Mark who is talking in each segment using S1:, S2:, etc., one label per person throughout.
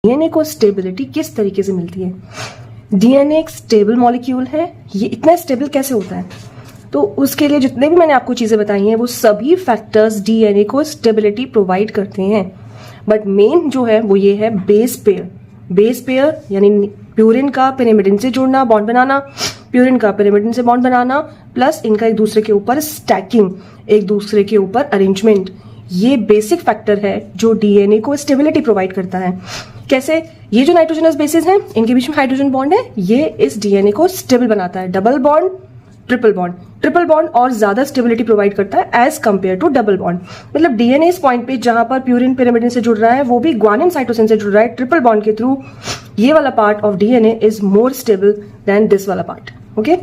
S1: DNA को stability किस तरीके से मिलती है? डीएनए एक स्टेबल मॉलिक्यूल है, ये इतना स्टेबल कैसे होता है? तो उसके लिए जितने भी मैंने आपको चीजें बताई हैं वो सभी फैक्टर्स डीएनए को स्टेबिलिटी प्रोवाइड करते हैं, बट मेन जो है वो ये है बेस पेयर। बेस पेयर यानी प्यूरिन का पिरिमिडिन से जुड़ना, बॉन्ड बनाना, प्यूरिन का पिरिमिडिन से बॉन्ड बनाना, प्लस इनका एक दूसरे के ऊपर स्टैकिंग, एक दूसरे के ऊपर अरेंजमेंट, ये बेसिक फैक्टर है जो डीएनए को स्टेबिलिटी प्रोवाइड करता है। कैसे? ये जो नाइट्रोजनस बेसिस हैं इनके बीच में हाइड्रोजन बॉन्ड है, ये इस डीएनए को स्टेबल बनाता है। Double bond, triple bond, triple bond और ज्यादा स्टेबिलिटी प्रोवाइड करता है as compare to double bond. मतलब डीएनए इस पॉइंट पे जहां पर प्यूरिन पिरिमिडिन से जुड़ रहा है वो भी ग्वानिन साइटोसिन से जुड़ रहा है ट्रिपल बॉन्ड के थ्रू। ये वाला part of DNA is more stable than this वाला part. Okay,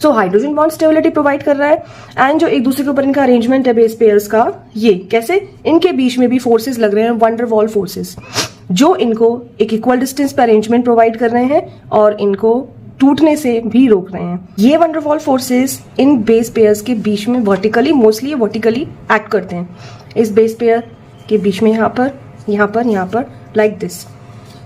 S1: so hydrogen bond stability provide कर रहा है, एंड जो एक दूसरे के ऊपर इनका अरेंजमेंट है बेस पेयर्स का, ये कैसे? इनके बीच में भी फोर्सेस लग रहे हैं, वंडर वॉल फोर्सेस, जो इनको एक इक्वल डिस्टेंस पे अरेंजमेंट प्रोवाइड कर रहे हैं और इनको टूटने से भी रोक रहे हैं। ये wonder wall forces in base pairs के बीच में वर्टिकली, मोस्टली वर्टिकली एक्ट करते हैं। इस बेस पेयर के बीच में यहाँ पर लाइक दिस।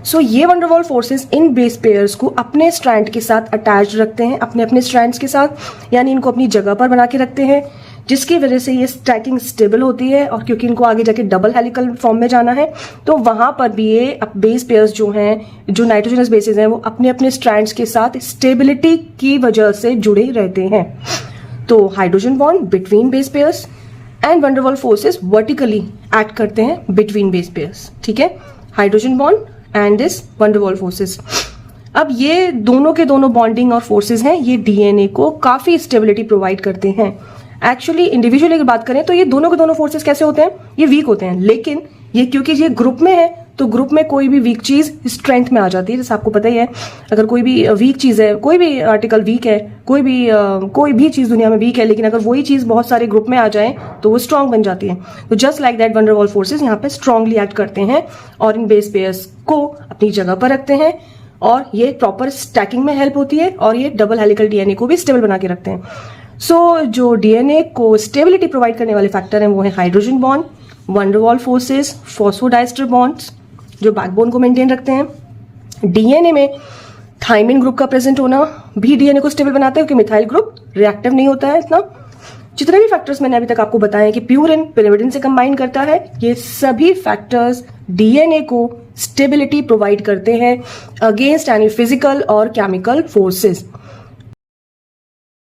S1: सो ये van der Waals forces in base pairs को अपने स्ट्रैंड के साथ अटैच रखते हैं, अपने अपने स्ट्रैंड्स के साथ, यानी इनको अपनी जगह पर बना के रखते हैं, जिसकी वजह से ये स्टैकिंग स्टेबल होती है। और क्योंकि इनको आगे जाके डबल हेलिकल फॉर्म में जाना है तो वहां पर भी ये बेस पेयर्स जो हैं, जो नाइट्रोजनस बेसिस हैं, वो अपने अपने स्ट्रैंड्स के साथ स्टेबिलिटी की वजह से जुड़े रहते हैं। तो hydrogen bond between base pairs and van der Waals forces vertically act करते हैं बिटवीन बेस पेयर्स। ठीक है, hydrogen bond and this van der Waals forces. अब ये दोनों के दोनों बॉन्डिंग और फोर्सेस हैं, ये डीएनए को काफी स्टेबिलिटी प्रोवाइड करते हैं। एक्चुअली इंडिविजुअली अगर बात करें तो ये दोनों के दोनों फोर्सेस कैसे होते हैं? ये वीक होते हैं, लेकिन ये क्योंकि ये ग्रुप में है तो ग्रुप में कोई भी वीक चीज स्ट्रेंथ में आ जाती है। जैसे आपको पता ही है, अगर कोई भी वीक चीज है, कोई भी आर्टिकल वीक है, कोई भी चीज दुनिया में वीक है, लेकिन अगर वही चीज बहुत सारे ग्रुप में आ जाए तो वो स्ट्रांग बन जाती है। तो just like that wonder wall forces यहाँ पे स्ट्रांगली एक्ट करते हैं और इन बेस पेयर्स को अपनी जगह पर रखते हैं, और ये प्रॉपर स्टैकिंग में हेल्प होती है, और ये डबल हेलिकल डीएनए को भी स्टेबल बना के रखते हैं। सो जो डीएनए को स्टेबिलिटी प्रोवाइड करने वाले फैक्टर हैं वो है hydrogen bond, van der Waals forces, phosphodiester bonds जो बैकबोन को मेंटेन रखते हैं। डीएनए में थाइमिन ग्रुप का प्रेजेंट होना भी डीएनए को स्टेबल बनाता है, क्योंकि मिथाइल ग्रुप रिएक्टिव नहीं होता है इतना। जितने भी फैक्टर्स मैंने अभी तक आपको बताए कि प्यूरिन पिरिमिडिन से कंबाइन करता है, ये सभी फैक्टर्स डीएनए को स्टेबिलिटी प्रोवाइड करते हैं अगेंस्ट एनी फिजिकल और केमिकल फोर्सेस।